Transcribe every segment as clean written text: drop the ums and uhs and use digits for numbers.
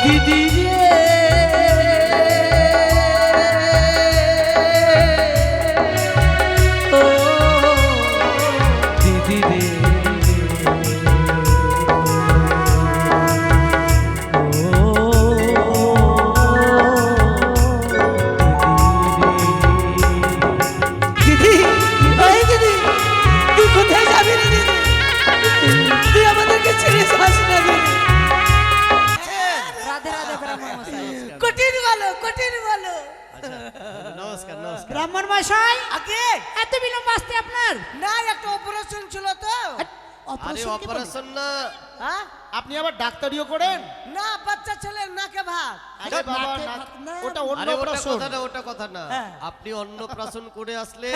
দিদি রে ও দিদি রে নমস্কার নমস্কার ব্রাহ্মণ মশাই আগে এত বিলম্ব আসতে আপনার না একটা অপারেশন ছিল তো আরে অপারেশন না হ্যাঁ আপনি আবার ডাক্তারিও করেন? না বাচ্চা ছেলের নাকে ভাত আরে বাবা নাকে না, ভাত না। ওটা আরে ওটা অন্নপ্রাশন। কথা না ওটা কথা না হ্যাঁ। আপনি অন্নপ্রাশন করে আসলে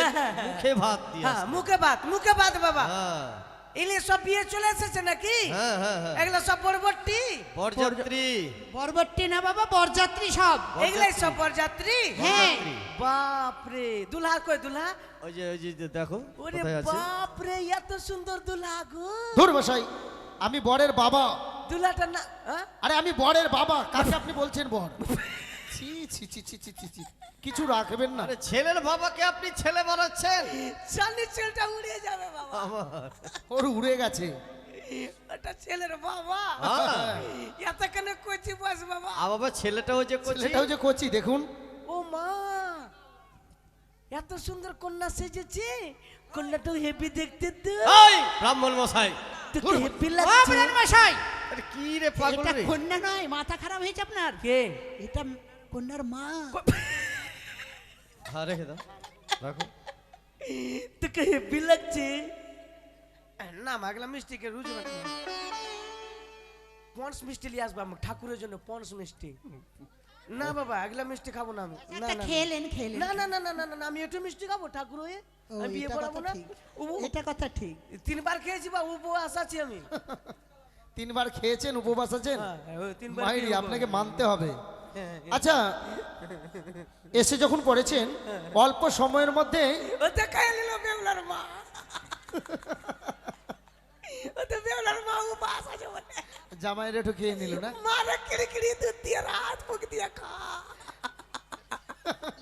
মুখে ভাত দিয়ে হ্যাঁ আসলেন। মুখে ভাত বাবা হ্যাঁ এগুলো সব বিয়ে চলে এসেছে নাকি হ্যাঁ হ্যাঁ হ্যাঁ এগুলো সব বরবর্তী বরযাত্রী বরবর্তী না বাবা বরযাত্রী সব এগুলাই সব বরযাত্রী হ্যাঁ বাপরে দুলহা কই দুলহা ওই যে দেখো ওরে কোথায় আছে বাপরে এত সুন্দর দুলহা গো ধুর মশাই, আমি বরের বাবা। দুলহাটা না হ্যাঁ? আরে আমি বরের বাবা, কাকে আপনি বলছেন বর? ছি ছি ছি ছি ছি ছি ছি। কিছু রাখবেন না। আরে ছেলের বাবাকে আপনি ছেলে বানাচ্ছেন চাঁদি ছেলেটা উড়ে যাবে বাবা আমার ওর উড়ে গেছে। ওটা ছেলের বাবা হ্যাঁ। এতখানে কচি বস বাবা বাবা ছেলেটাও যে করছে ছেলেটাও যে কচি দেখুন। ও মা এত সুন্দর কন্যা সেজেছে কন্যাটাও হেভি দেখতে তো এই ব্রাহ্মণ মশাই তোকে হেভি ও লাগছে ব্রাহ্মণ মশাই আরে কি রে পাগল এটা রে কন্যা নয়, মাথা খারাপ হয়েছে আপনার। কে এটা কন্যার মা। হ্যাঁ রেখে দাও রাখো তোকে হেভি লাগছে না মাগলা মিষ্টিকে রুজ পন্স মিষ্টি নিয়ে আসবো আমার ঠাকুরের জন্য পন্স মিষ্টি না বাবা আগলা মিষ্টি খাবো না আমি না একটা না খেলেন খেলেন। না না না না না না, না আমি একটু মিষ্টি খাবো ঠাকুর হয়ে ও, আমি বিয়ে এটা করাবো কথা না ঠিক। ও- এটা কথা ঠিক। 3 বার খেয়েছি বা উপবাস আছি আমি 3বার খেয়েছেন, উপবাস আছেন? হ্যাঁ, ওই 3 বার মাইরি খেয়ে আপনাকে মানতে হবে। হ্যাঁ, আচ্ছা, এসে যখন পড়েছেন অল্প সময়ের মধ্যে ওতে খাই নিল বেউলার মা ওতে বেউলার মা উপবাস আছে বলে জামাইয়ের একটু খেয়ে নিল না? মারা কিড়ি দুধ দিয়ে রাত মুখ দিয়ে খা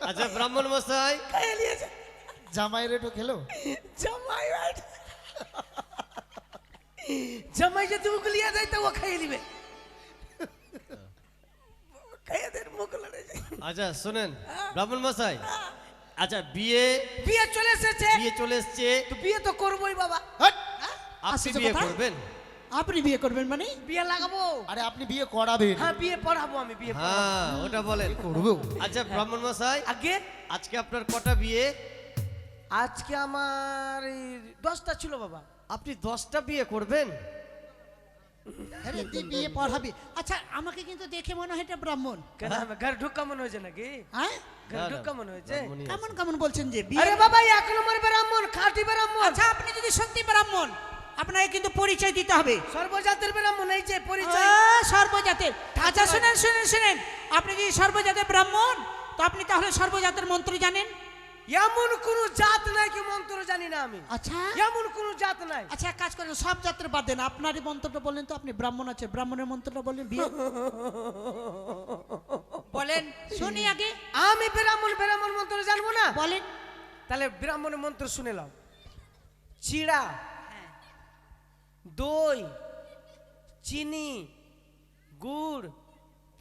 আচ্ছা ব্রাহ্মণ মশাই খাই নিয়েছে জামাইয়ের একটু খেলো? জামাই জামাই যদি উগলিয়া যায় তো ও খাইয়ে দিবে খাইয়ে দেন মুখ লড়ে যায় আচ্ছা শুনেন ব্রাহ্মণ মশাই আচ্ছা বিয়ে বিয়ে চলে এসেছে বিয়ে চলে এসছে তো বিয়ে তো করবোই বাবা হাট! আপনি আসছে বিয়ে কোথায়? করবেন আপনি বিয়ে করবেন মানে? বিয়ে লাগাবো আরে আপনি বিয়ে করাবেন? হ্যাঁ বিয়ে পড়াবো আমি বিয়ে পড়াবো। হ্যাঁ ওটা বলেন করবো। আচ্ছা ব্রাহ্মণ মশাই আগে আজকে আপনার কটা বিয়ে আজকে আমার 10টা ছিল বাবা আপনি 10টা বিয়ে করবেন আরে তুই বিয়ে পড়াবি। আচ্ছা আমাকে কিন্তু দেখে মনে হয় এটা ব্রাহ্মণ। কেন ঘর ঢুকা মনে হয়েছে নাকি হ্যাঁ ঘর না, ঢুকা মনে হয়েছে ব্রাহ্মণই আছে। কেমন কেমন বলছেন যে বিয়ে? আরে বাবা 1 নম্বর ব্রাহ্মণ খাঁটি ব্রাহ্মণ আচ্ছা আপনি যদি সত্যি ব্রাহ্মণ আপনাকে কিন্তু পরিচয় দিতে হবে। সর্বজাতের ব্রাহ্মণ এই যে পরিচয় সর্বজাতের। আচ্ছা শুনেন শুনেন শুনেন, আপনি যদি সর্বজাতের ব্রাহ্মণ তো আপনি তাহলে সর্বজাতের মন্ত্র জানেন? এমন কোন জাত নাই কি মন্ত্র জানি না আমি আচ্ছা এমন কোন জাত নাই আচ্ছা এক কাজ করেন, সব জাতের বাদ দেন, আপনারই মন্ত্রটা বললেন তো, আপনি ব্রাহ্মণ আছে, ব্রাহ্মণের মন্ত্রটা বললেন বিয়ে বলেন শুনি আগে। আমি ব্রাহ্মণ মন্ত্র জানবো না বলেন। তাহলে ব্রাহ্মণের মন্ত্র শুনে নাও চিড়া দই চিনি গুড়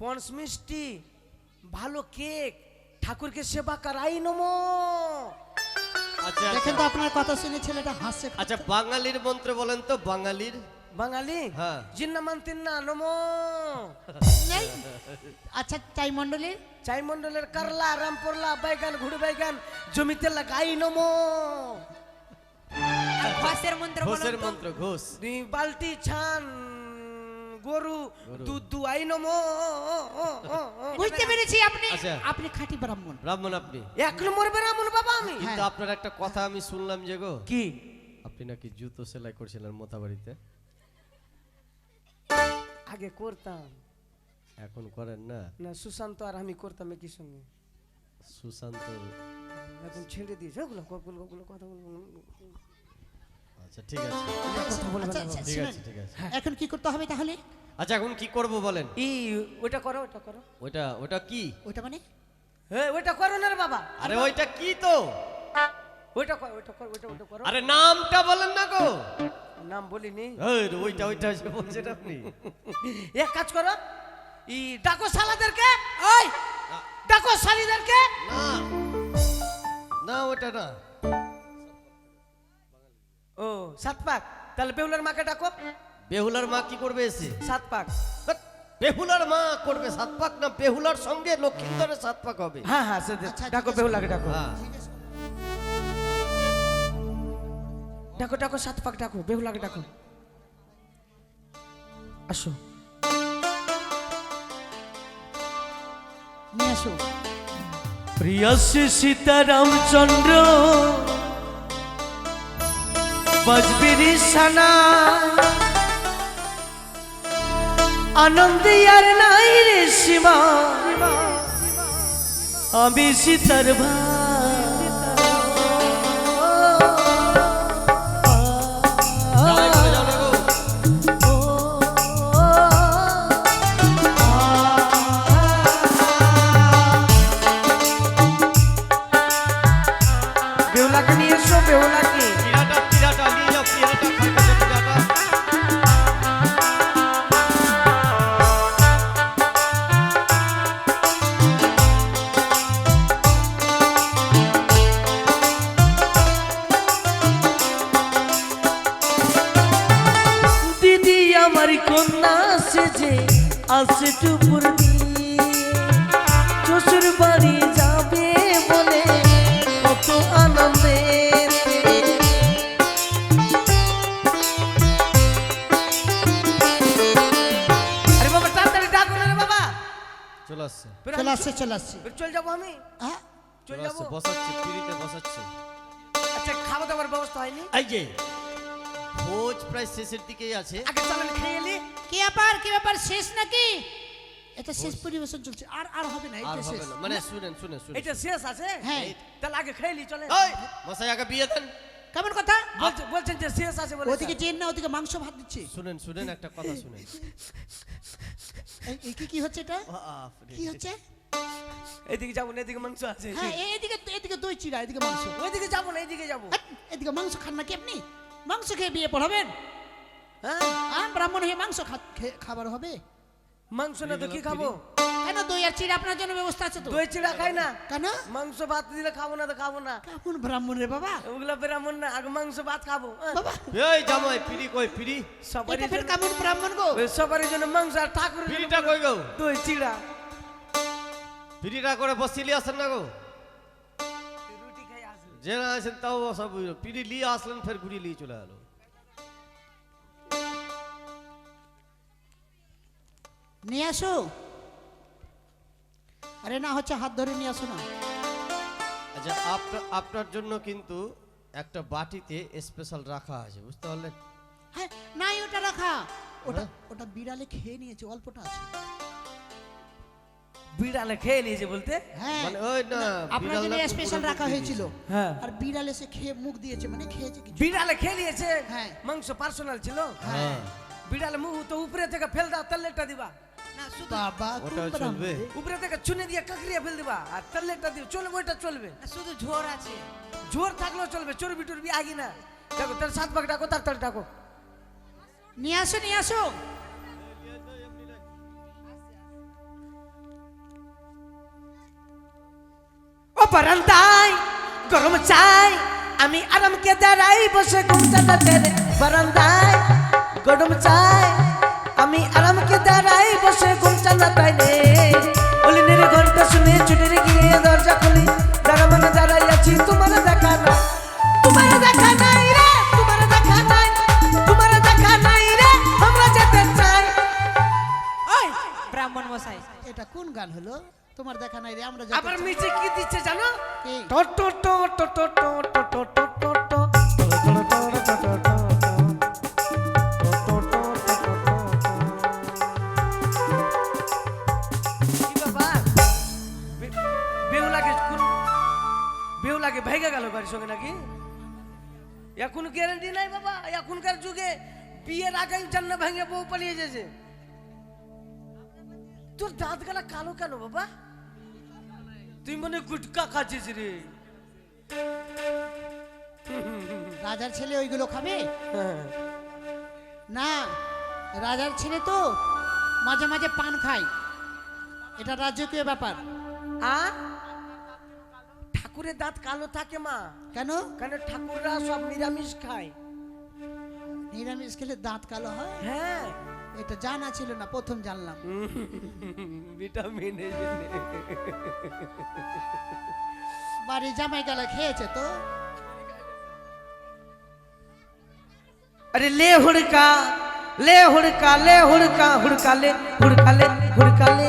পঞ্চ মিষ্টি ভালো কেক ঠাকুরকে সেবা করাই নমো আচ্ছা দেখেন তো আপনার কথা শুনে ছেলেটা হাসছে। আচ্ছা বাঙালির মন্ত্র বলেন তো বাঙালির বাঙালি হ্যাঁ। জিন্না মানতেন না নমো নেই? আচ্ছা চাই মন্ডলী চাই মন্ডলের করলা রামপুরলা বাইগান ঘুড়ি বাইগান জমিতে লাগাই নমো ঘোষের মন্ত্র ঘোষের মন্ত্র ঘোষ বালতি ছান গরু দুধ দুয়াই নমো বুঝতে পেরেছি আপনি আচ্ছা। আপনি খাঁটি ব্রাহ্মণ। ব্রাহ্মণ আপনি 1 নম্বর ব্রাহ্মণ বাবা আমি কিন্তু আপনার একটা কথা আমি শুনলাম যে গো কি আপনি নাকি জুতো সেলাই করছিলেন মোতাবাড়িতে আগে করতাম এখন করেন না না সুশান্ত আর আমি করতাম একই সঙ্গে সুশান্ত এখন ছেড়ে দিয়েছে ওগুলো কথা বলবো আচ্ছা ঠিক আছে কথা বলবো আচ্ছা, না আচ্ছা, বাবা। ঠিক শুনেন, আছে ঠিক আছে এখন কি করতে হবে তাহলে? আচ্ছা এখন কি করব বলেন? ওটা করো, ওটা করো। ওটা কি? ওইটা মানে হ্যাঁ, ওইটা করো না রে বাবা। আরে ওইটা কি তো? ওইটা করো, ওইটা করো, ওইটা করো। আরে নামটা বলেন না গো। নাম বলিনি। এই ওইটা এসে বলছেন আপনি। এক কাজ করো, ডাকো শালাদেরকে। ওই ডাকো শালিদেরকে। না না ওটা না। ও 7 পাক, তাহলে বেহুলার মাকে ডাকো। বেহুলার মা কি করবে এসে? 7 পাক। বাট, বেহুলার মা করবে 7 পাক না? বেহুলার সঙ্গে লক্ষ্মীন্দরের 7 পাক হবে। হ্যাঁ হ্যাঁ, ডাকো বেহুলাকে ডাকো। হ্যাঁ ডাকো ডাকো 7 পাক ডাকো, বেহুলাকে ডাকো। আসো। নিয়ে আসো। প্রিয়সী সীতারামচন্দ্র বজবিরি সানা, আনন্দে আর নাই রে সীমা, আমি সীতার যাও, এবারে যাও না গো। বেহুলাকে নিয়ে এসো, বেহুলাকে। পিরাটা নিয়ে যাও, পিরাটা খাইতে পিরাটা। দিদি আমার কন্যা সেজে আসে টুপুর দিয়ে, শ্বশুর বাড়ি যাবে বলে কত আনন্দে। আরে বাবা তাড়াতাড়ি ডাকো না রে বাবা। চলে আসছে চলে আসছে চলে আসছে। চল যাবো আমি, হ্যাঁ চল চলে যাবো। আসছে, বসাচ্ছে পিড়িতে বসাচ্ছে। আচ্ছা খাওয়া দাওয়ার ব্যবস্থা হয়নি? এই যে ভোজ প্রায় শেষের দিকেই আছে। আগে চলেন খেয়ে এলি। কি ব্যাপার শেষ নাকি? এটা শেষ পরিবেশন চলছে, আর আর হবে না, আর এটা শেষ। হবে না, মানে শুনেন শুনেন শুনেন। এটা শেষ আছে? হ্যাঁ। তাহলে আগে খেয়ে নি, চলে। ওই মশাই আগে বিয়ে দেন। কেমন কথা? বলছেন যে শেষ আছে বলে। ওদিকে চেন না, ওদিকে মাংস ভাত দিচ্ছে। শুনেন শুনেন একটা কথা শুনেন। এই কি হচ্ছে এটা? বাপরে। কি হচ্ছে? এদিকে যাবো না, এদিকে মাংস আছে। হ্যাঁ এদিকে দই চিড়া, এদিকে মাংস। ওইদিকে যাবো না, এইদিকে যাবো। হাট, এদিকে মাংস খান নাকি আপনি? মাংস খেয়ে বিয়ে পড়াবেন? হ্যাঁ, ব্রাহ্মণ হয়ে মাংস খাবার হবে? মাংস না তো কি খাবো? কেন দই আর চিড়া আপনার জন্য ব্যবস্থা আছে তো? দই চিড়া খাই না। কেন? মাংস ভাত দিলে খাবো না তো খাবো না। কেমন ব্রাহ্মণ রে বাবা? ওগুলা ব্রাহ্মণ না, আগে মাংস ভাত খাবো। বাবা এই জামাই পিড়ি কই পিড়ি? সবারই এটা ফের জন্য, কেমন ব্রাহ্মণ গো? সবারই জন্য মাংস, আর ঠাকুরের জন্য পিড়িটা কই গো? দই চিড়া। পিড়িটা করে বসিলি আসেন না গো? রুটি খাই আসবে। যে না আসেন তাও সব পিড়ি নিয়ে আসলেন, ফের ঘুরিয়ে নিয়ে চলে গেল। নিয়ে আসো। আরে না হচ্ছে হাত ধরে নিয়ে আসো না। আচ্ছা আপনার জন্য কিন্তু একটা বাটিতে স্পেশাল রাখা আছে, বুঝতে পারলেন? হ্যাঁ নাই ওটা রাখা, ওটা বিড়ালে খেয়ে নিয়েছে, অল্পটা আছে। বিড়ালে খেয়ে নিয়েছে বলতে? হ্যাঁ মানে ওই না আপনার জন্য বিড়ালটা স্পেশাল কুকুরের রাখা মুখ দিয়ে হয়েছিল। দিয়েছে। হ্যাঁ। আর বিড়াল এসে খেয়ে মুখ দিয়েছে, মানে খেয়েছে কিছু। বিড়ালে খেয়ে নিয়েছে? হ্যাঁ। মাংস পার্সোনাল ছিল। হ্যাঁ বিড়ালে মুখ তো উপরে থেকে ফেল দাও, তেলেটা দিবা। বাবা ওটা খুব চলবে? ব্রাহ্মণ। উপরে থেকে চুনে দিয়ে কাকড়িয়া ফেল দিবা, আর তেলেটা দিও, চলবে, ওইটা চলবে। শুধু ঝোর আছে। জোর থাকলেও চলবে, চর্বি টর্বি আগে না। দেখো তার 7 ভাগ ডাকো, তাড়াতাড়ি ডাকো। নিয়ে আসো নিয়ে আসো। ও বারান্দায় গরম চাই, আমি আরামকে দাঁড়াই বসে ঘুমটা ছেড়ে। বারান্দায় গরম চাই, আমি আরামকে দাঁড়াই বসে ঘুমটা তাইলে। অলিনের ঘন্টা শুনে ছুটে গিয়ে দরজা খুলি, দাঁড়া মানে দাঁড়াই আছি, তোমার দেখা না, তোমার দেখা নাই রে, তোমার দেখা নাই, তোমার দেখা নাই রে, আমরা যেতে চাই। ওই ব্রাহ্মণ মশাই এটা কোন গান হলো? তোমার দেখা নাই রে, আমরা যেতে আবার চাই। মিউজিক কি দিচ্ছে জানো? কি? টো টো টো টো টো টো টো টো টো টো টো। কি ব্যাপার? বেহুলাকে ভেঙে গেল বাড়ির সঙ্গে নাকি? এখন গ্যারান্টি নাই বাবা, এখনকার যুগে বিয়ের আগেই জান্না ভেঙে বউ পালিয়ে যেছে। তোর দাঁত গালা কালো কেন বাবা? তুই মনে গুটকা খাচ্ছিস রে? রাজার ছেলে ওইগুলো খাবে হ্যাঁ। না? রাজার ছেলে তো মাঝে মাঝে পান খায়, এটা রাজকীয় ব্যাপার। ঠাকুরের দাঁত কালো থাকে মা, কেন? কারণ ঠাকুররা সব নিরামিষ খায়। নিরামিষ খেলে দাঁত কালো হয়? হ্যাঁ, এটা জানা ছিল না, প্রথম জানলাম। ভিটামিন বাড়ি জামাই গেলা খেয়েছে তো? अरे ले हुड़का ले हुड़का ले हुड़का हुड़का ले हुड़का ले हुड़का ले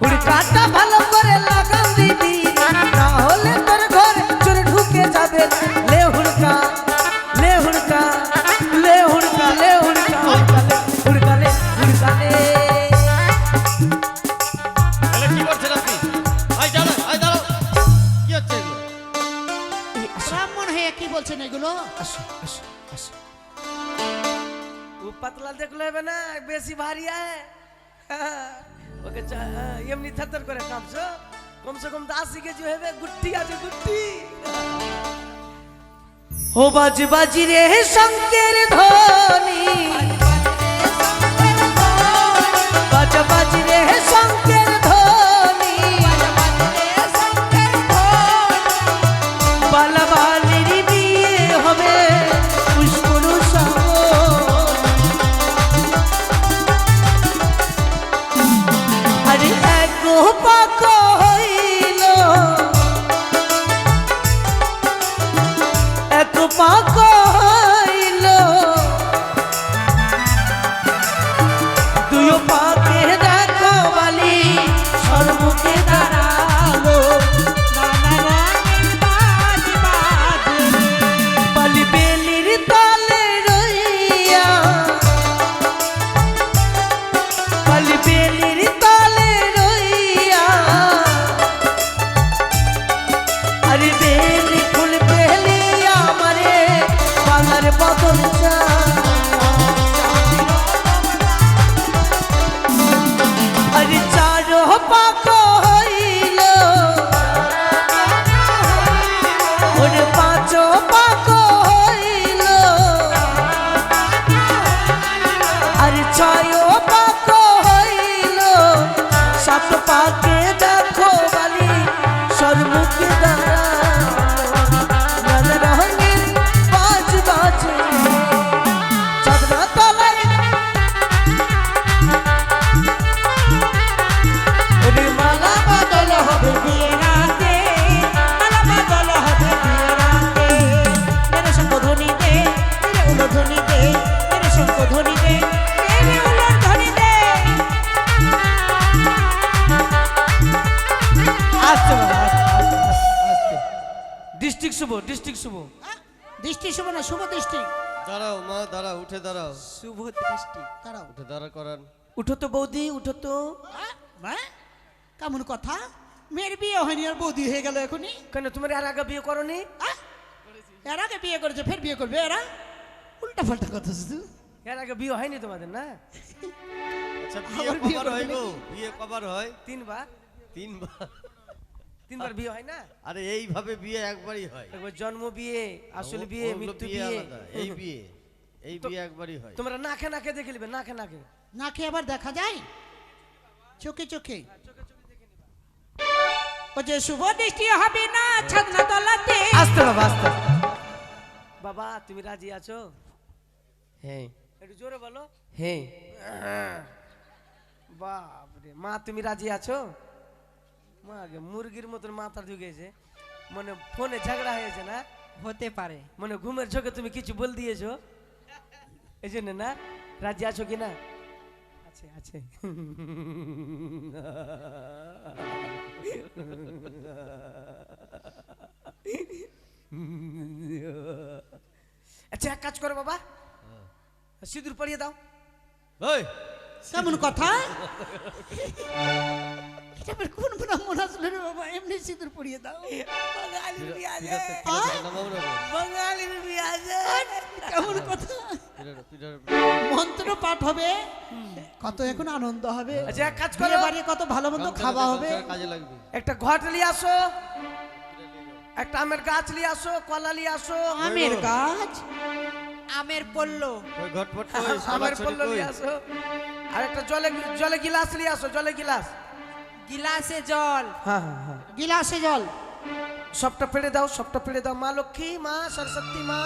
हुड़काटा ভালো করে লাগান দিদি, না হলে তোর ঘরে চোর ঢুকে যাবে। ले हुड़का ले हुड़का ले हुड़का ले हुड़का हुड़का ले हुड़का ले। তাহলে কি করছেন আপনি? আই দাঁড়াও, আই দাঁড়াও। কি হচ্ছে এগুলো? ব্রাহ্মণ হয়ে কি বলছেন এগুলো? আসো আসো আসো। वो पतला देख लो है ना, बेसी भारी है। ओके एमनी थतर करे कम से कम 80 केजी है गुट्टी आज गुट्टी। हो बाजी बाजी रे शंकर धोनी, बाजा बाजी रे शंकर धोनी, बाला बाली बिये হবে পুষ্পরু সঙ্গ। আরে এক পাক হইল, এক পাক হইল, দুই পাকে দেখো বালি সর্বকে দাঁড়ালো। বালি বেলির তলে রইয়া, বালি বেলির তলে রইয়া, আরে বেলি ফুল বেলি আমারে বাংলার বদল চা। আরে চারো পাক হইল, ওরে পাঁচো পাক হইল, আর ছয় পাক হইল, সাত পাকে দেখো বালি সর্বকে দাঁড়া রঙের বাজ বাজে চাঁদনা তলায়। ওরে মালা বদল হবে বিয়ে রাতে, মালা বদল হবে বিয়ে রাতে। মেরে শঙ্খধ্বনি দে, মেরে উলধ্বনি দে, মেরে শঙ্খধ্বনি দে, মেরে উলধ্বনি দে। আস্তে বাবা, আস্তে আস্তে। ডিস্ট্রিক্ট শুভ, ডিস্ট্রিক্ট শুভ, দৃষ্টি শুভ না শুভ দৃষ্টি? দাঁড়াও মা, দাঁড়াও, উঠে দাঁড়াও, শুভ দৃষ্টি। দাঁড়াও। উঠে দাঁড়া করান। উঠো তো বৌদি, উঠো তো। কেমন কথা? মেয়ের বিয়ে হয়নি আর বৌদি হয়ে গেল এখনই? কেন তোমার আর আগে বিয়ে করনি? এর আগে বিয়ে করেছে, ফের বিয়ে করবে এরা? উল্টা পাল্টা কথা শুধু। এর আগে বিয়ে হয়নি তোমাদের না? আচ্ছা বিয়ে আবার বিয়ে কবার হয় করবে গো? নাকি? বিয়ে কবার হয়? 3 বার। 3 বার। 3 বার বিয়ে হয় না? আরে এইভাবে বিয়ে একবারই হয়। একবার জন্ম বিয়ে, আসলে বিয়ে, ওগুলো মৃত্যু বিয়ে বিয়ে। আলাদা। এই বিয়ে, এই বিয়ে একবারই হয়। তোমরা নাকে নাকে দেখে নিবে, নাকে নাকে। না খেয়ে আবার দেখা যায় চোখে চোখে। ও যে শুভ দৃষ্টি হবে না ছাদনা তলাতে। আস্তে বাবা, আস্তে। বাবা তুমি রাজি আছো? হ্যাঁ। একটু জোরে বলো। হ্যাঁ। বাপ রে, মা তুমি রাজি আছো? মা আগে মুরগির মতন মাথা ঢুকেছে, মানে ফোনে ঝগড়া হয়েছে না? হতে পারে। মানে ঘুমের চোখে তুমি কিছু বল দিয়েছো, এই জন্য না? রাজি আছো কি না? আছে আছে। আচ্ছা এক কাজ করো বাবা, সিঁদুর পরিয়ে দাও। ওই কেমন কথা? এটা আবার কোন ব্রাহ্মণ আসলে রে বাবা? এমনি সিঁদুর পরিয়ে দাও। বাঙালির বিয়ে আছে, নামাও না গো। বাঙালির বিয়ে আছে। কেমন কথা? পিঠের- পিঠের- মন্ত্র পাঠ হবে, কত এখন আনন্দ হবে। আচ্ছা এক কাজ করো, বিয়ে বাড়ি কত ভালো মন্দ খাওয়া হবে। কাজে লাগবে। একটা ঘট নিয়ে আসো, একটা আমের গাছ নিয়ে আসো, কলা নিয়ে আসো, আমের গাছ, আমের পল্ল, ওই ঘটপট কই, আমের কলাছড়ি পল্ল কই? নিয়ে আসো, আর একটা জলে গিলাস নিয়ে আসো, জলে গিলাস। গিলাসে জল, হ্যাঁ হ্যাঁ হ্যাঁ, গিলাসে জল। সবটা পেড়ে দাও, সবটা পেড়ে দাও। মা লক্ষ্মী, মা সরস্বতী, মা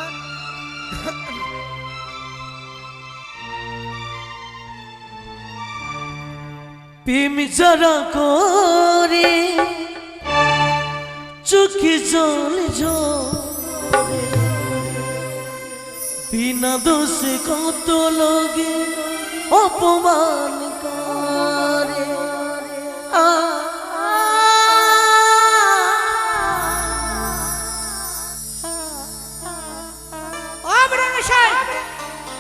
প্রেম যারা করে চোখে জল ঝরে, বিনা দোষে কত লোকে অপমান করে। ও ব্রহ্মশাই,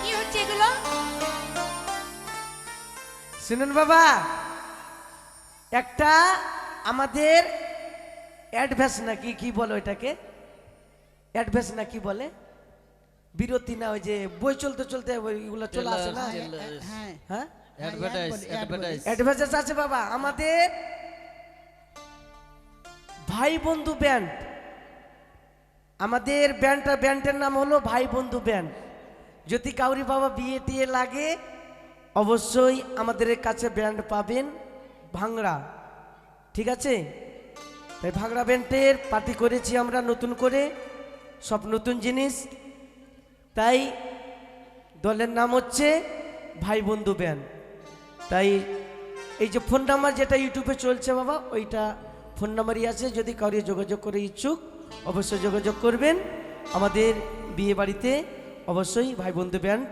কি হচ্ছে এগুলো? শুনুন বাবা, একটা আমাদের অ্যাডভান্স নাকি কি বলে ওইটাকে, অ্যাডভান্স না কি বলে, বিরতি না, ওই যে বই চলতে চলতে ওইগুলো চলে আসে না, হ্যাঁ, হ্যাঁ অ্যাডভার্টাইজ, অ্যাডভার্টাইজ। অ্যাডভান্স আছে বাবা। আমাদের ভাই বন্ধু ব্যান্ড, আমাদের ব্যান্ডের নাম হলো ভাই বন্ধু ব্যান্ড। যদি কাউরি বাবা বিয়ে টিয়ে লাগে অবশ্যই আমাদের কাছে ব্যান্ড পাবেন, ভাংড়া, ঠিক আছে? তাই ভাংড়া ব্যান্ডের পার্টি করেছি আমরা নতুন করে, সব নতুন জিনিস। তাই দলের নাম হচ্ছে ভাই বন্ধু ব্যান্ড। তাই এই যে ফোন নাম্বার যেটা ইউটিউবে চলছে বাবা, ওইটা ফোন নাম্বারই আছে। যদি কাউরি যোগাযোগ করে ইচ্ছুক অবশ্যই যোগাযোগ করবেন। আমাদের বিয়ে বাড়িতে অবশ্যই ভাই বন্ধু ব্যান্ড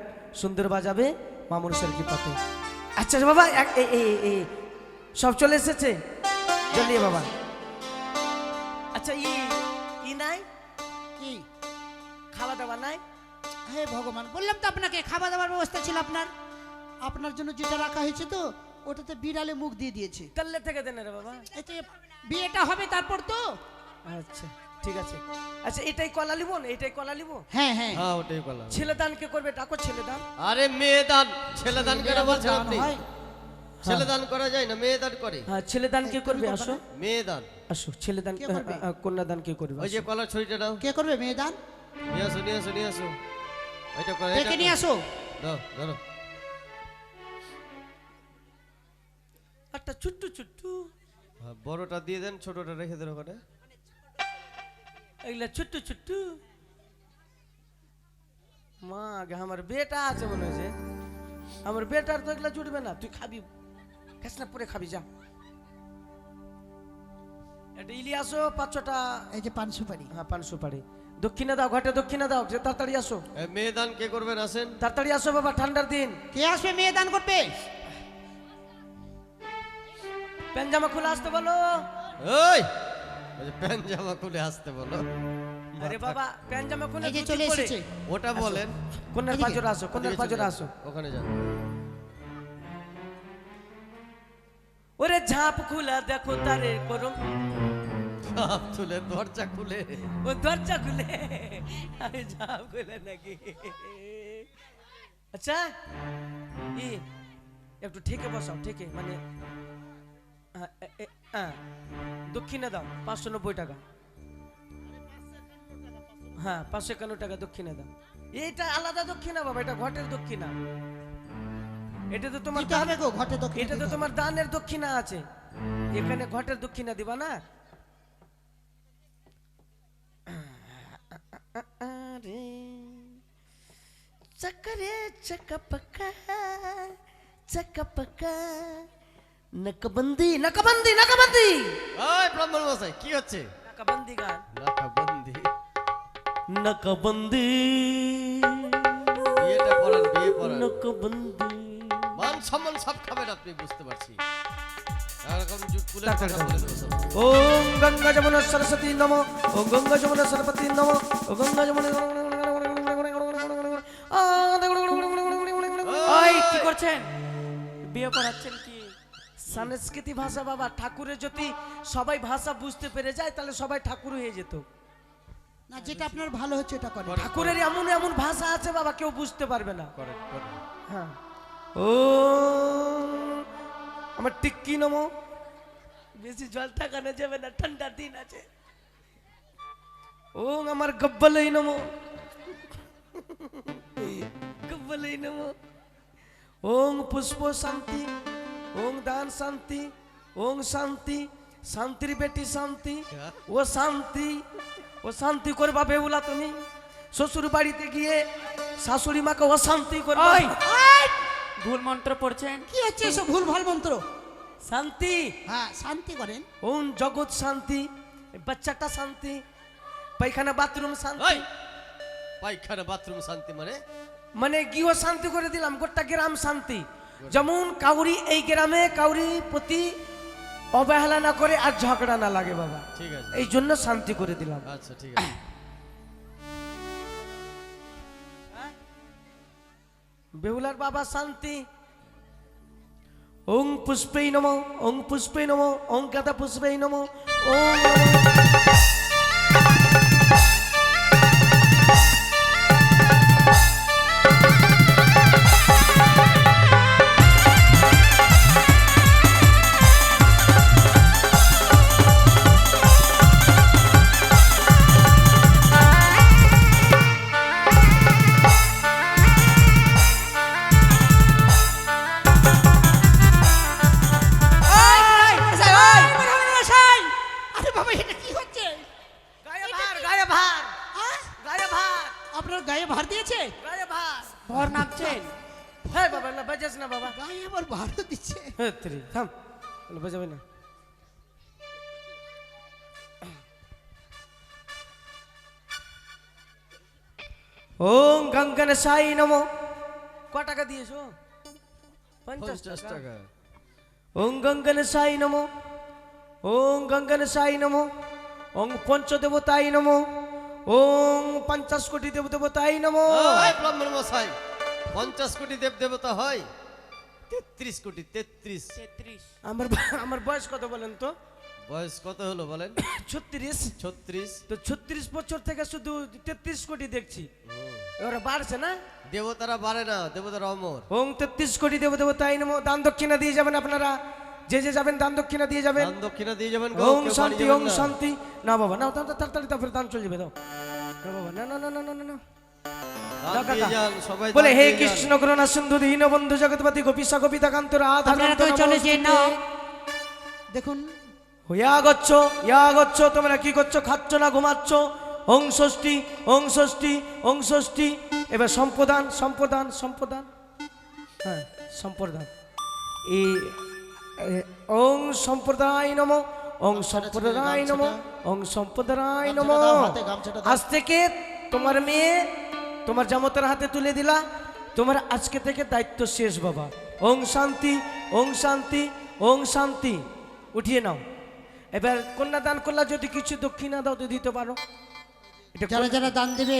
সুন্দর বাজাবে মামুনুষের কৃপাতে। আচ্ছা বাবা, সব চলে এসেছে, জলিয়ে বাবা। আচ্ছা ই নাই, কি? খাওয়া দাওয়া নাই? হে ভগবান, বললাম তো আপনাকে খাওয়া দাওয়ার ব্যবস্থা ছিল আপনার, আপনার জন্য যেটা রাখা হয়েছে তো ওটাতে বিড়ালে মুখ দিয়ে দিয়েছে। কাল্লে থেকে দেন রে বাবা। এতে বিয়েটা হবে তারপর তো। আচ্ছা ঠিক আছে। আচ্ছা এটাই কলা লিব না, এটাই কলা লিব। হ্যাঁ হ্যাঁ, হ্যাঁ ওটাই কলা। ছেলে দান কে করবে, ডাকো ছেলে দান। আরে মেয়ে দান, ছেলে দান কেন বলছেন দান আপনি? হয়। ছেলে দান করা যায় না, মেয়ে দান করে। হ্যাঁ ছেলে দান কে করবে, আসো মেয়ে দান, আসো। ছেলে দান কে করবে? কন্যা দান কে করবে? ওই যে কলার ছড়িটা দাও, কে করবে মেয়ে দান? নিয়ে আসো, নিয়ে আসো, নিয়ে আসো। এটা করে, এটা ডেকে নিয়ে আসো। দাও, ধরো। একটা ছুট্টু ছুট্টু, হ্যাঁ, বড়টা দিয়ে দেন, ছোটটা রেখে দেন ওখানে। এগুলা ছুট্টু ছুট্টু। মা গে, আমার বেটা আছে মনে হয়েছে, আমার বেটার তো এগুলা জুটবে না। তুই খাবি, খাস না, পরে খাবি, যা। এটা ইলিয়াসও 500টা। এই যে পান সুপারি। হ্যাঁ 500 পারে। দক্ষিণা দাও, ঘাটে দক্ষিণা দাও, যে তাড়াতাড়ি আসো, এই মেয়ে দান কে করবেন আসেন? তাড়াতাড়ি আসো বাবা, ঠান্ডার দিন। কে আসবে মেয়ে দান করবে? প্যান জামা খুলে আসতে বলো। ওই ওই যে প্যান্ট জামা খুলে আসতে বলো। আরে বাবা, প্যান জামা খুলে এই যে ধুতি চলে পরে। এসেছে। ওটা বলেন। কন্যার এদিকে। পাঁজরে আসো, কন্যার ওদিকে চলে পাঁজরে যান, আসো। ওখানে যান। ওরে ঝাঁপ খুলা দেখো তারে করম, হাত তুলে দরজা খুলে। ও দরজা খুলে, আমি ঝাঁপ খুলে নাকি। আচ্ছা একটু ঠেকে বসাও, ঠেকে মানে দক্ষিণে দাও 590 টাকা। হ্যাঁ 551 টাকা দক্ষিণে দাও। এইটা আলাদা দক্ষিণা বাবা, এটা ঘটের দক্ষিণা। এটা তো তোমার দিতে হবে গো ঘটে দক্ষিণ। এটা তো তোমার দানের দক্ষিণা আছে, এখানে ঘটের দক্ষিণা দিবা না। আরে চকরে চকপকা চকপকা, নকবন্দি নকবন্দি নকবন্দি। ওই ব্রাহ্মণ মশাই কি হচ্ছে? নকবন্দি গান, নাকাবন্দি। নকবন্দি বিয়েটা পড়ান, বিয়ে পড়ান। নকবন্দি। মান সম্মান সব খাবেন আপনি, বুঝতে পারছি। এরকম জুট ফুলের তাড়াতাড়ি কথা বলে দেবো সব। ওম গঙ্গা যমুনা সরস্বতী নমঃ, ওম গঙ্গা যমুনা সরস্বতী নমঃ, ওম গঙ্গা যমুনা। ওই কি করছেন? বিয়ে করাচ্ছেন কি? সংস্কৃতি ভাষা বাবা, ঠাকুরের যদি সবাই ভাষা বুঝতে পেরে যায় তাহলে সবাই ঠাকুর হয়ে যেত। না, যেটা আপনার ভালো হচ্ছে এটা করেন। ঠাকুরের এমন এমন ভাষা আছে বাবা, কেউ বুঝতে পারবে না। করেন, করেন। হ্যাঁ। ও আমার টিক্কি নমো, বেশি জল ঠাকানো যাবে না, ঠান্ডার দিন আছে। ওং আমার গব্বলই নমো, গব্বলই নমো। ওং পুষ্প শান্তি, ওং দান শান্তি, ওং শান্তি, শান্তির বেটি শান্তি, ও শান্তি, ও শান্তি করবা বেউলা তুমি। শ্বশুর বাড়িতে গিয়ে শাশুড়ি মাকে অশান্তি করবা। ওই ভুল মন্ত্র পড়ছেন। কি হচ্ছে এসব ভুল ভাল মন্ত্র? শান্তি, হ্যাঁ শান্তি করেন। ওং জগৎ শান্তি, বাচ্চাটা শান্তি, পায়খানা বাথরুম শান্তি। ওই পায়খানা বাথরুম শান্তি মানে মানে গৃহ শান্তি করে দিলাম, গোটা গ্রাম শান্তি। যেমন কাউরি এই গ্রামে কাউরি প্রতি অবহেলা না করে আর ঝগড়া না লাগে বাবা, ঠিক আছে। এই জন্য শান্তি করে দিলাম। আচ্ছা ঠিক আছে। বেহুলার বাবা শান্তি। ওং পুষ্পেই নমো, ওং পুষ্পেই নমো, ওং গাদা পুষ্পেই নমো, ওং আরে বাবা এটা কি হচ্ছে? গায়ে ভার, গায়ে ভার, আহ? গায়ে ভার, আপনার গায়ে ভার দিয়েছে? গায়ে ভার। ভর নামছেন। হ্যাঁ বাবা, না বাজাস না বাবা। গায়ে আবার ভারও দিচ্ছে। হ্যাঁ তেরি থাম, বাজাবে না। ওং গঙ্গন সাই নমো। ক টাকা দিয়েছো? 50 50 টাকা। টাকা। ওং গঙ্গন সাই নমো, ওং গঙ্গন সাই নমো, ওং পঞ্চদেবতাই নমো, ওং 50 কোটি দেবদেবতাই নমো। ওই ব্রাহ্মণ মশাই, 50 কোটি দেব দেবতা হয়? 33 কোটি, 33। 33। আমার বয়স কত বলেন তো? বয়স কত হলো বলেন? 36। 36। তো 36 বছর থেকে শুধু 33 কোটি দেখছি, এবারে বাড়ছে না? দেবতারা বাড়ে না, দেবতারা অমর। ওং 33 কোটি দেবদেবতাই নমো। দান দক্ষিণা দিয়ে যাবেন আপনারা, যে যে যাবেন দান দক্ষিণা দিয়ে যাবেন। দান দক্ষিণা দিয়ে যাবেন গো, ওং কেউ বাড়ি শান্তি, যাবেন ওং না। শান্তি। না বাবা না, তাড়াতাড়ি তারপরে দান চলে যাবে। দাও না বাবা, না না না না না না না। দান দিয়ে কাকা। যান, সবাই বলে দান হে দিয়ে যান। কৃষ্ণ করুণা সিন্ধু দীন বন্ধু জগৎপতি গোপীশা গোপিতা কান্ত রাধা আপনারা কান্ত তো চলে যেন না। নমস্তুতে। দেখুন ইয়া গচ্ছ, তোমরা কি করছো? খাচ্ছ না ঘুমাচ্ছ? ওং ষষ্ঠী, ওং ষষ্ঠী, ওং ষষ্ঠী। এবার সম্প্রদান, সম্প্রদান, সম্প্রদান, হ্যাঁ সম্প্রদান। এই ওং সম্প্রদায় নমো, ওং সম্প্রদায় নমো, ওং সম্প্রদায় নমো। গামছাটা দাও, হাতে গামছাটা দাও। আজ থেকে তোমার মেয়ে তোমার জামতের হাতে তুলে দিলা, তোমার আজকে থেকে দায়িত্ব শেষ বাবা। ওং শান্তি, ওং শান্তি, ওং শান্তি। উঠিয়ে নাও। এবার কন্যা দান করলা, যদি কিছু দক্ষিণা দাও তো দিতে পারো। এটা যারা যারা দান দেবে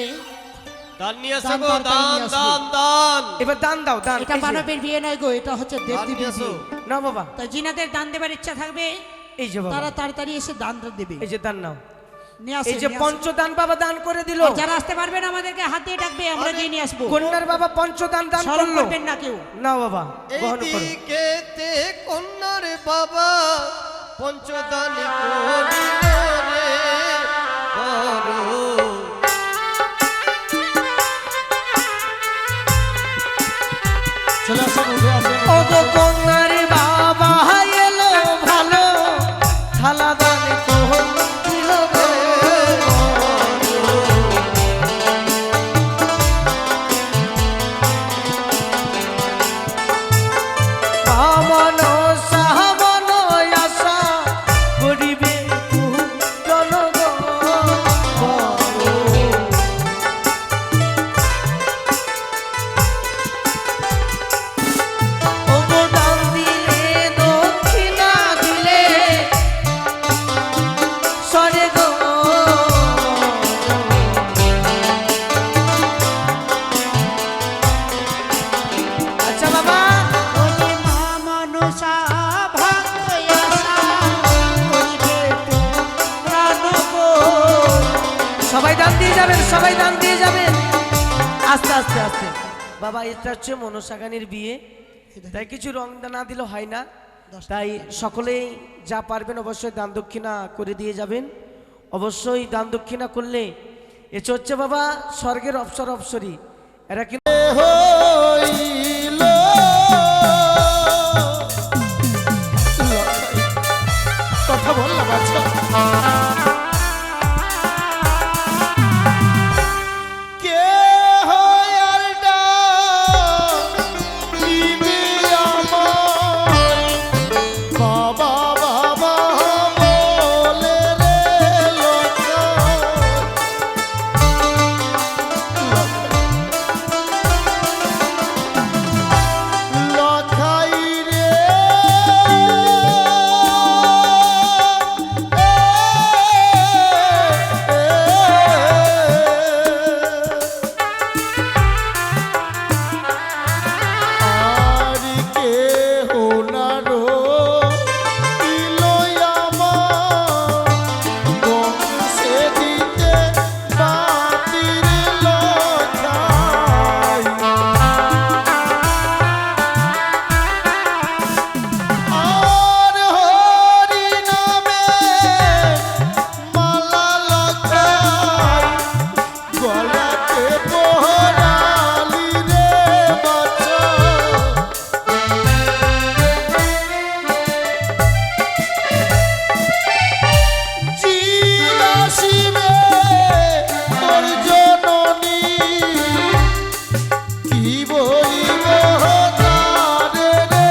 দান নিয়ে আসো দান গো, তাড়াতাড়ি দান নিয়ে আসবে। দান দান। এবার দান দাও, দান। এটা এই যে, মানবের বিয়ে নয় গো, এটা হচ্ছে দান দেবদেবীর নিয়ে আসো। বিয়ে। নাও বাবা, তাই যিনাদের দান দেবার ইচ্ছা থাকবে এই যে বাবা, তারা তাড়াতাড়ি এসে দান দেবে। এই যে দান নাও। নিয়ে আসে, এই যে নিয়ে আসে। পঞ্চদান বাবা দান করে দিল। আর যারা আসতে পারবেন আমাদেরকে হাত দিয়ে ডাকবে, আমরা গিয়ে নিয়ে আসবো। কন্যার বাবা পঞ্চদান দান স্মরণ করলো। করবেন না কেউ। নাও বাবা, গ্রহণ করো। এইদিকেতে কন্যার বাবা পঞ্চদান করিল রে বড়। চলে আসেন, উঠে আসেন। ও গো কন্যার বাবা এলো ভালো, থালা দান দিল গো। বামন সাহাবন আশা করিবে পূরণ গো। ও গো দান দিলে দক্ষিণা দিলে সরে গো। আচ্ছা বাবা, ওরে মা মনসা ভাগ্য আশা করিবে প্রাণ গো। সবাই দান দিয়ে যাবেন, সবাই দান দিয়ে যাবেন। আস্তে আস্তে আস্তে বাবা, এটা হচ্ছে মনসাগানির বিয়ে, তাই কিছু রং না দিলে হয় না। তাই সকলেই যা পারবেন অবশ্যই দান দক্ষিণা করে দিয়ে যাবেন। অবশ্যই দান দক্ষিণা করলে এ হচ্ছে বাবা স্বর্গের অপসর অপসরী, এরা কিন্তু হইল কথা বললাম আচ্ছা কে হয় আর ডাকিবে আমায় বাবা বাবা বলে রে লখাই রে আর কে হোনারো বংশে দিতে বাতির লখাই আর হরি নামে মালা লখাই গলাতে পহরালি রে বাছা জিয়াসিবে তোর জননী কি বলিব তারে রে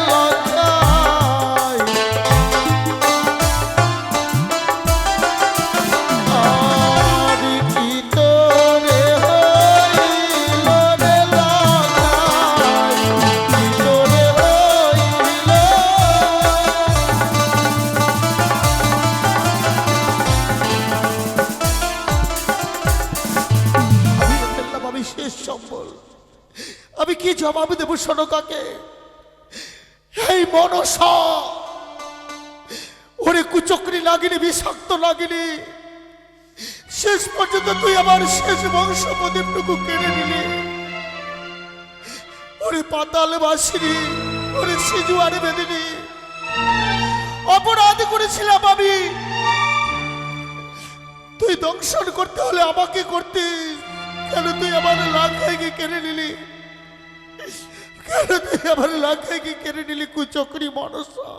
লখাই আর কি তোরে হইল রে লখাই কি তোরে হইল হারিয়ে ফেললাম আমি শেষ সম্বল। আমি কি জবাব দেবো শোনো কাকে? এই মনসা ওরে কুচক্রি লাগিনি, বিষাক্ত লাগিনি, শেষ পর্যন্ত তুই আমার শেষ বংশ প্রদীপটুকু কেড়ে নিলি। ওরে পাতাল বাসিনি, ওরে সিজুয়ারে বেঁধেনি, অপরাধ করেছিলাম আমি। তুই দংশন করতে হলে আমাকে করতে, কেন তুই আমার লাখাইকে কেড়ে নিলি? কেন তুই আমার লাখাইকে কেড়ে নিলি কুচক্রি মনসা?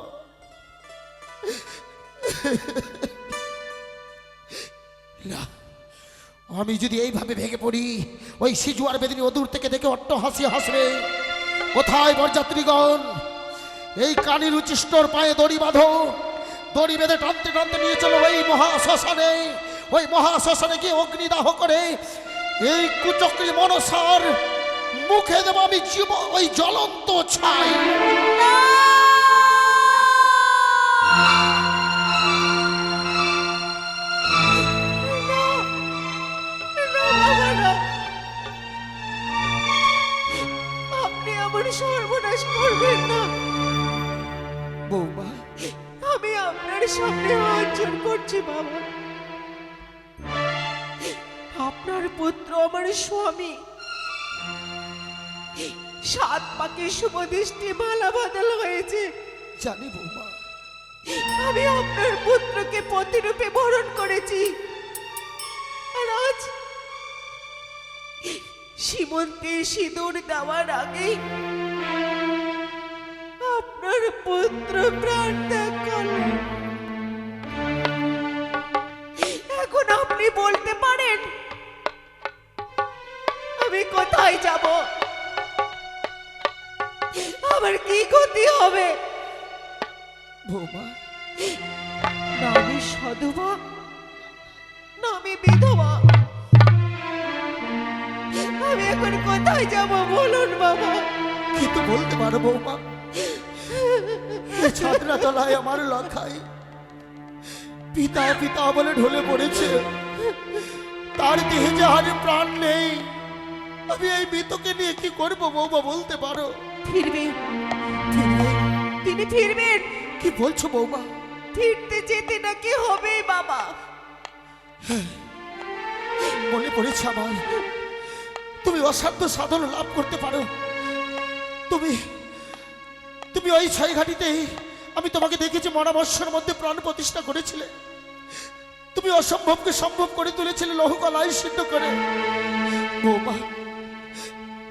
না, আমি যদি এইভাবে ভেঙে পড়ি, ওই সিজুয়ার বেদিনী অদূর থেকে দেখে অট্ট হাসি হাসবে। কোথায় বরযাত্রীগণ? এই কানির উচ্ছিষ্টর পায়ে দড়ি বাঁধো, দড়ি বেঁধে টানতে টানতে নিয়ে চলো ওই মহাশ্মশানে। ওই মহাশ্মশানে গিয়ে অগ্নিদাহ করে এই কুচক্রি মনসার মুখে দেব আমি ওই জ্বলন্ত ছাই। আপনি আমার সর্বনাশ করবেন না। বৌমা, আমি আপনার সামনে হাত জোড় করছি বাবা। আপনার পুত্র আমার স্বামী, 7 পাকে শুভদৃষ্টি মালা বদল হয়েছে। জানি বৌমা, আমি আপনার পুত্রকে পতিরূপে বরণ করেছি। আর আজ সীমন্তে সিঁদুর দেওয়ার আগে আপনার পুত্র প্রাণ ত্যাগ করলেন। এখন আপনি বলতে পারেন আমি কোথায় যাব? আমার কি ক্ষতি হবে? বৌমা, না আমি সধবা, না আমি বিধবা। আমি এখন কোথায় যাব বলুন বাবা? কিন্তু বলতে পারো বৌমা, ছাত্রা তলায় আমার লখাই পিতা পিতা বলে ঢলে পড়েছে। তার দেহে যে আর প্রাণ নেই। আমি এই মৃতকে নিয়ে কি করবো বৌমা বলতে পারো? ফিরবে, ফিরবে? তিনি ফিরবেন। কি বলছো বৌমা? ফিরতে যেতে নাকি হবে বাবা। মনে পড়েছে আমার, তুমি অসাধ্য সাধন লাভ করতে পারো। তুমি তুমি ওই ছয়ঘাটিতেই আমি তোমাকে দেখেছি মনাবস্যর মধ্যে প্রাণ প্রতিষ্ঠা করেছিলে। তুমি অসম্ভবকে সম্ভব করে তুলেছিলে লৌহ কলাই সিদ্ধ করে। বৌমা,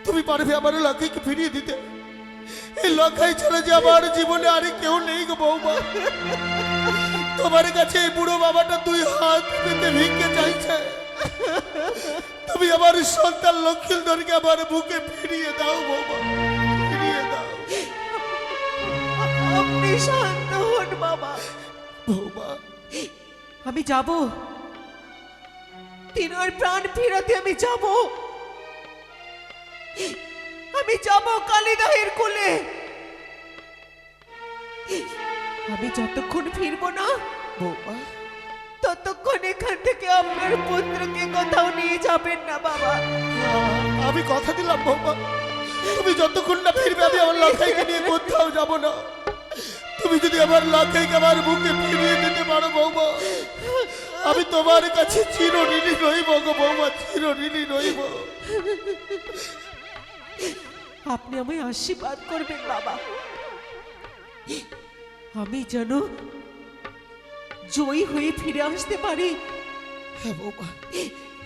তুমি পারবে আমার লক্ষ্যকে ফিরিয়ে দিতে? এই লক্ষ্য ছাড়া যে আমার জীবনে আর কেউ নেই গো বৌমা। তোমার কাছে এই বুড়ো বাবাটা দুই হাত পেতে ভিক্ষে চাইছে। তুমি আমার সন্তান লক্ষ্মীধরকে আমার বুকে ফিরিয়ে দাও বৌমা, ফিরিয়ে দাও। আপনি শান্ত হন বাবা। বৌমা, আমি যাব, তিনার প্রাণ ফেরাতে আমি যাব। আমি যাব কালিদাহের কোলে। আমি যতক্ষণ ফিরবো না বৌমা, ততক্ষণ এখান থেকে আপনার পুত্রকে কোথাও নিয়ে যাবেন না বাবা। আমি কথা দিলাম বৌমা, তুমি যতক্ষণ না ফিরবে আমি আমার লক্ষ্যকে নিয়ে কোথাও যাব না। তুমি যদি আমার লক্ষ্যকে আমার বুকে ফিরিয়ে দিতে পারো বৌমা, আমি তোমার কাছে চিরঋণী রইব গো বৌমা, চিরঋণী রইব। আপনি আমায় আশীর্বাদ করবেন বাবা, আমি যেন জয়ী হয়ে ফিরে আসতে পারি। হ্যাঁ বৌমা,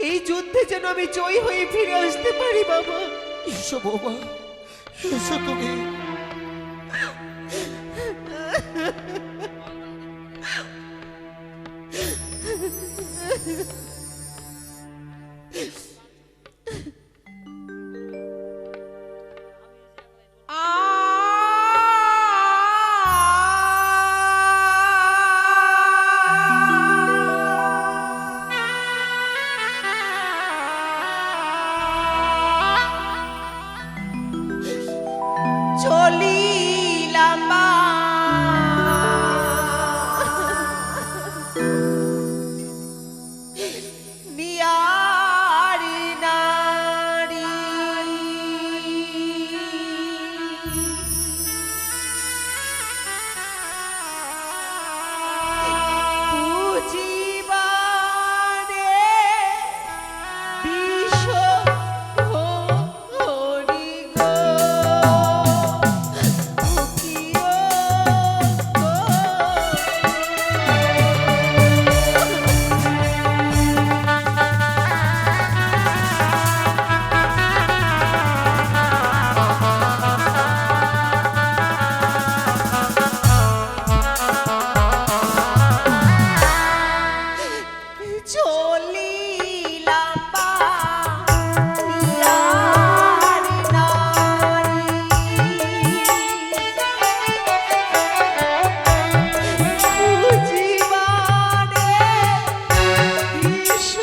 এই যুদ্ধে যেন আমি জয়ী হয়ে ফিরে আসতে পারি বাবা। এসো বৌমা, এসো তুমি। চলিলাম নিয়ারি নারী পুজিবারে বিশ্ব হরি গো চলিলাম নিয়ারি নারী পুজিবারে বিশ্ব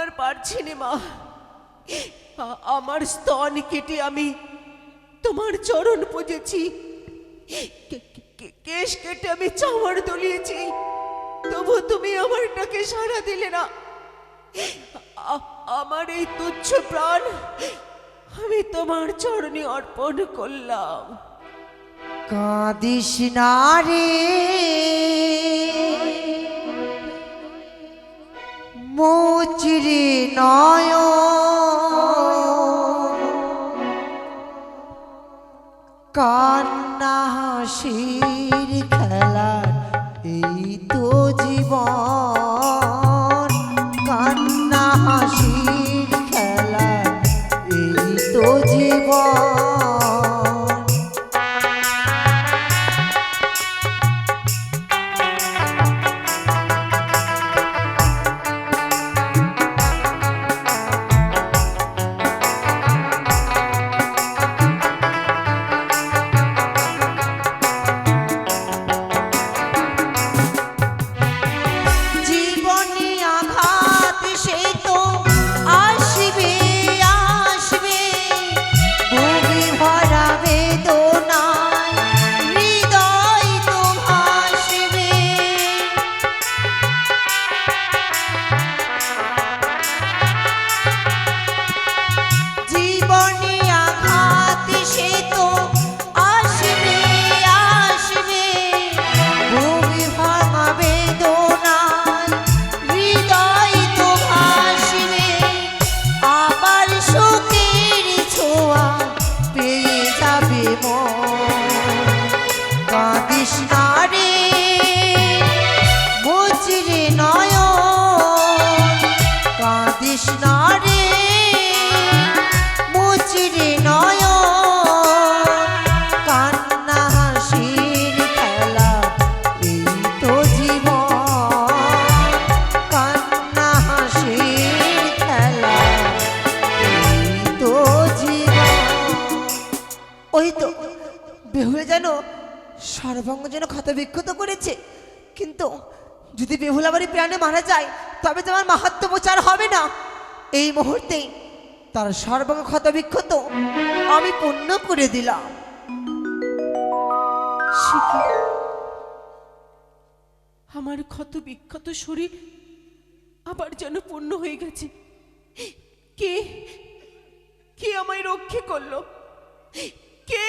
আর পারছি না মা। আমার স্তন কেটে আমি তোমার চরণ পুজেছি, কেশ কেটে আমি চামড় দলিয়েছি, তবু তুমি আমার ডাকে সাড়া দিলে না। আমার এই তুচ্ছ প্রাণ আমি তোমার চরণে অর্পণ করলাম। কাঁদিস না রে মুচরি নয়, কান্না হাসির খেলা এই তো জীবন, কান্না হাসির খেলা এই তো জীবন। জীবনে আঘাত সে তো আসবে আসবে, বুকে ভরা বেদনায় হৃদয় তো ভাসবে। জীবনে আঘাত সে তো আসবে আসবে, বুকে ভাঙা বেদনায় হৃদয় তো ভাসবে। আবার সুখের ছোঁয়া পেয়ে যাবে মন, কাঁদিস না রে মুচরে নয়ন, কাঁদিস না রে মুচরে নয়ন, কান্না হাসির খেলা এই তো জীবন, কান্না হাসির খেলা এই তো জীবন। ওই তো বেহুলা যেন সর্বাঙ্গ যেন ক্ষত বিক্ষত করেছে, কিন্তু যদি বেহুলা বাড়ি প্রাণে মারা যায় তবে তোমার মাহাত্ম্য প্রচার হবে না। এই মুহূর্তে তার সর্বাঙ্গ ক্ষত বিক্ষত আমি পূর্ণ করে দিলাম। সে কি? আমার ক্ষত বিক্ষত শরীর আবার যেন পূর্ণ হয়ে গেছে। কে কে আমায় রক্ষে করলো? কে?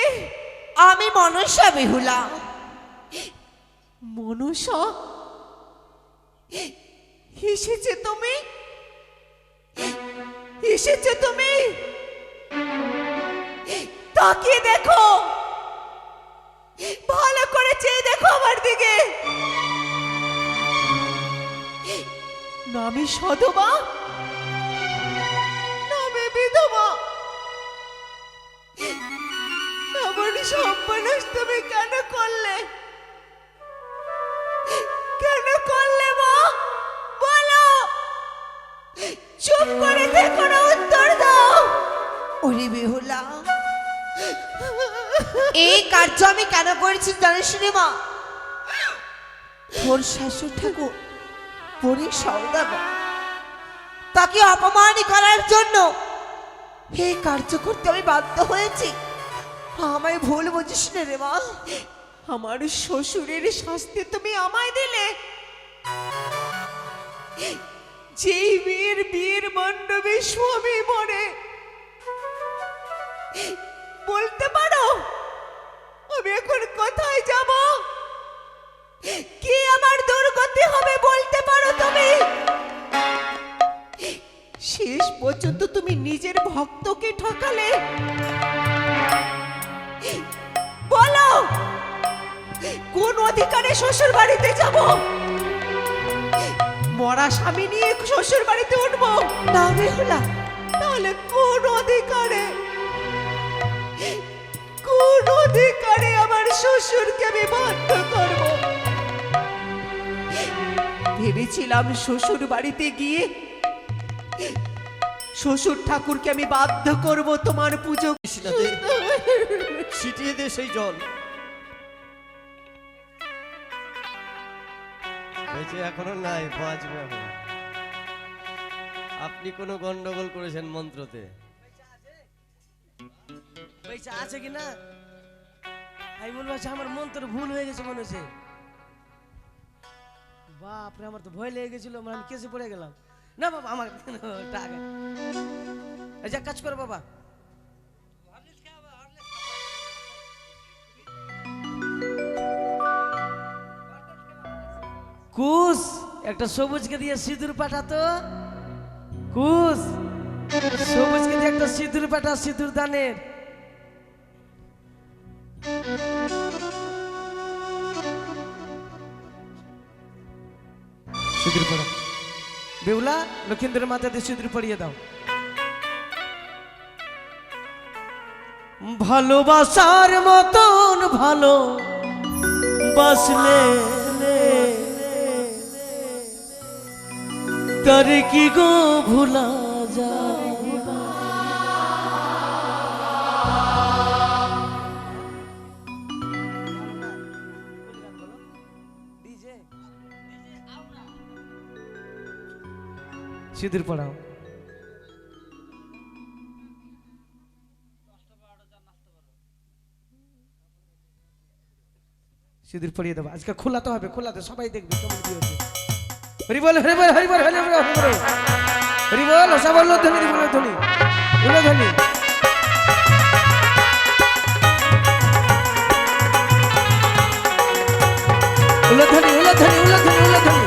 আমি মনসা বেহুলা। মনসা, এসেছে তুমি, এসেছে তুমি। তাকিয়ে দেখো, ভালো করে চেয়ে দেখো আমার দিকে। নামে সধবা, নামে বিধবা, এমন সর্বনাশ তুমি কেন করলে? কেন করলে মা? বলো, চুপ করে দেখো না, উত্তর দাও। ওরে বেহুলা, এই কার্য আমি কেন করেছি জানিস রে মা? তোর শাশুড় ঠাকুর পরি সওদাগর তাকে অপমান করার জন্য এই কার্য করতে আমি বাধ্য হয়েছি। আমায় ভুল বুঝিস না রে মা। আমার শ্বশুরের শাস্তি তুমি আমায় দিলে। যেই মেয়ের বিয়ের মণ্ডপে স্বামী মরে, বলতে পারো আমি এখন কোথায় যাব? কি আমার দুর্গতি হবে বলতে পারো তুমি? শেষ পর্যন্ত তুমি নিজের ভক্তকে ঠকালে। বলো, কোন অধিকারে শ্বশুর বাড়িতে যাব? মরা স্বামী নিয়ে শ্বশুর বাড়িতে উঠবো না বেহুলা, তাহলে কোন অধিকারে, কোন অধিকারে আমার শ্বশুরকে আমি বাধ্য করব? ভেবেছিলাম শ্বশুর বাড়িতে গিয়ে শ্বশুর ঠাকুরকে আমি বাধ্য করব তোমার পুজো। ছিটিয়ে দে সেই জল। বেঁচে এখনো নাই, বাঁচবে এখন। আপনি কোনো গন্ডগোল করেছেন মন্ত্রতে। পয়সা আছে কি না? আমি মনে হচ্ছে আমার মন্ত্র ভুল হয়ে গেছে মনে হচ্ছে। বাপরে, আমার তো ভয় লেগে গেছিল, আমি কেসে পড়ে গেলাম। না বাবা, আমার টাকা। আচ্ছা কাজ করো বাবা, কুশ একটা সবুজকে দিয়ে সিঁদুর পাঠাতো। কুশ সবুজকে দিয়ে একটা সিঁদুর পাঠা, সিঁদুর দানের। সিঁদুর পড়া বেউলা, লক্ষিন্দরের মাথাতে সিঁদুর পরিয়ে দাও। ভালোবাসার মতন ভালো বাসলে তার কি গো ভুলা যায়। সিঁদুর পড়াও। সিঁদুর পড়িয়ে দেবো। আজকে খোলাতে হবে, খোলাতে সবাই দেখবে কেমন কি হচ্ছে। হরি বল, হরি বল, হরি বল, হরি বল, হরি বল, হরি বল। সবাই উলধ্বনি দিব, উলধ্বনি, উলধ্বনি। উলধ্বনি, উলধ্বনি, উলধ্বনি, উলধ্বনি।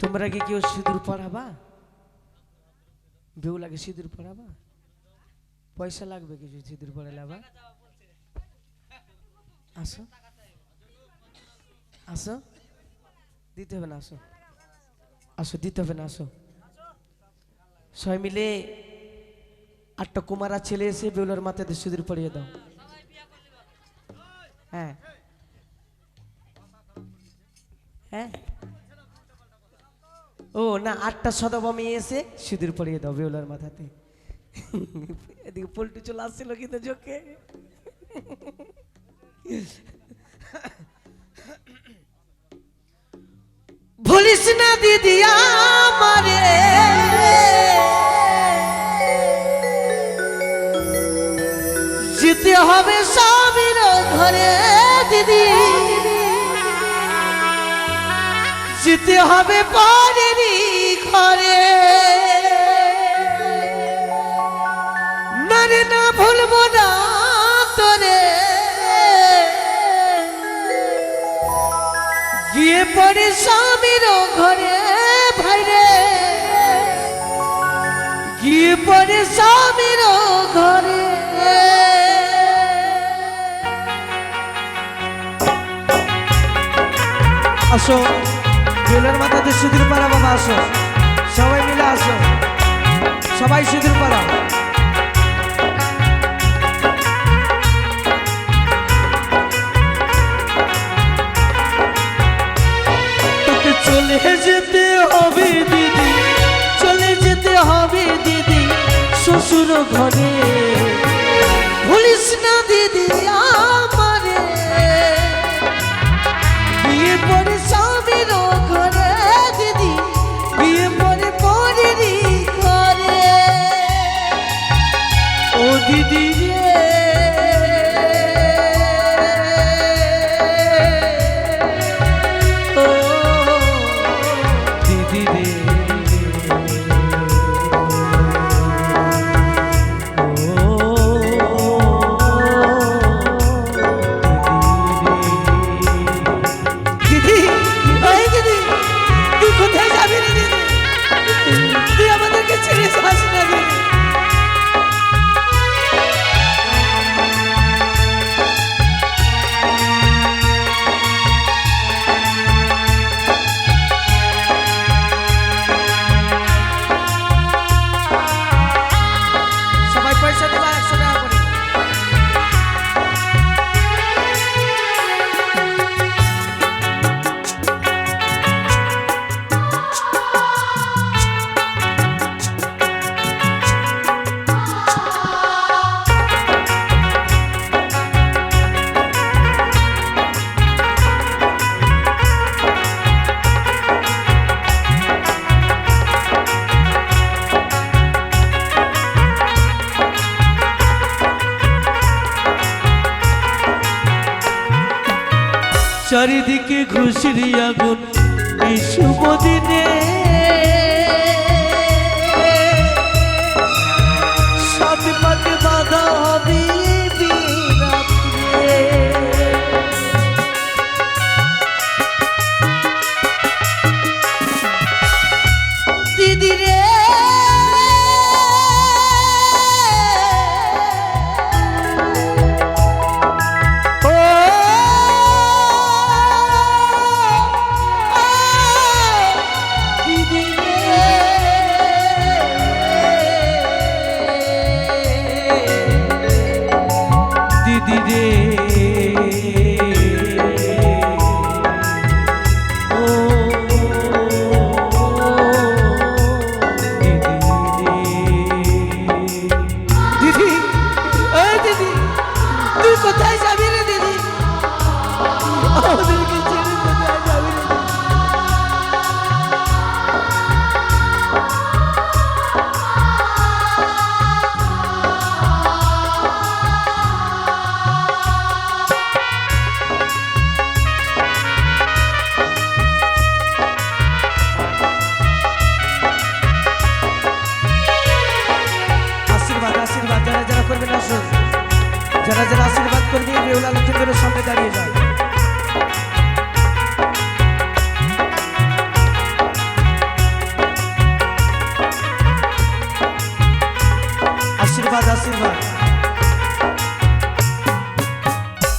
তোমরা কি কেউ সিঁদুর পড়াবা? বেউলাকে সিঁদুর পড়াবা? পয়সা লাগবে কিছু সিঁদুর পড়ালে? আবার আসো, আসো, দিতে হবে না, আসো, আসো, দিতে হবে না, আসো। সবাই মিলে 8টা কুমারা ছেলে এসে বেউলার মাথাতে সিঁদুর পড়িয়ে দাও। হ্যাঁ হ্যাঁ, ও না, 8টা সদবা মেয়ে এসে সিঁদুর পরিয়ে দাও বেউলার মাথাতে। এদিকে পল্টু চলে আসছিল কিন্তু চোখে। ভুলিস না দিদি আমারে, যেতে হবে স্বামীর ঘরে দিদি, যেতে হবে পরেরই ঘরে। না রে না, ভুলবো না তোরে, গিয়ে পড়ে স্বামীর ঘরে ভাইরে, গিয়ে পড়ে স্বামীর ঘরে। আসো, বেউলার মাথাতে সিঁদুর পড়া বাবা, আসো, সবাই মিলে আসো, সবাই সিঁদুর পড়া। তোকে চলে যেতে হবে দিদি, চলে যেতে হবে দিদি শ্বশুর ঘরে। ভুলিস না দিদি আমারে, বিয়ে পরে স্বামীর ঘরে দিদি, বিয়ে পরে পরেরই ঘরে। ও দিদি রে, ও দিদি রে, ও চারিদিকে ঘুষির আগুন এই শুভ দিনে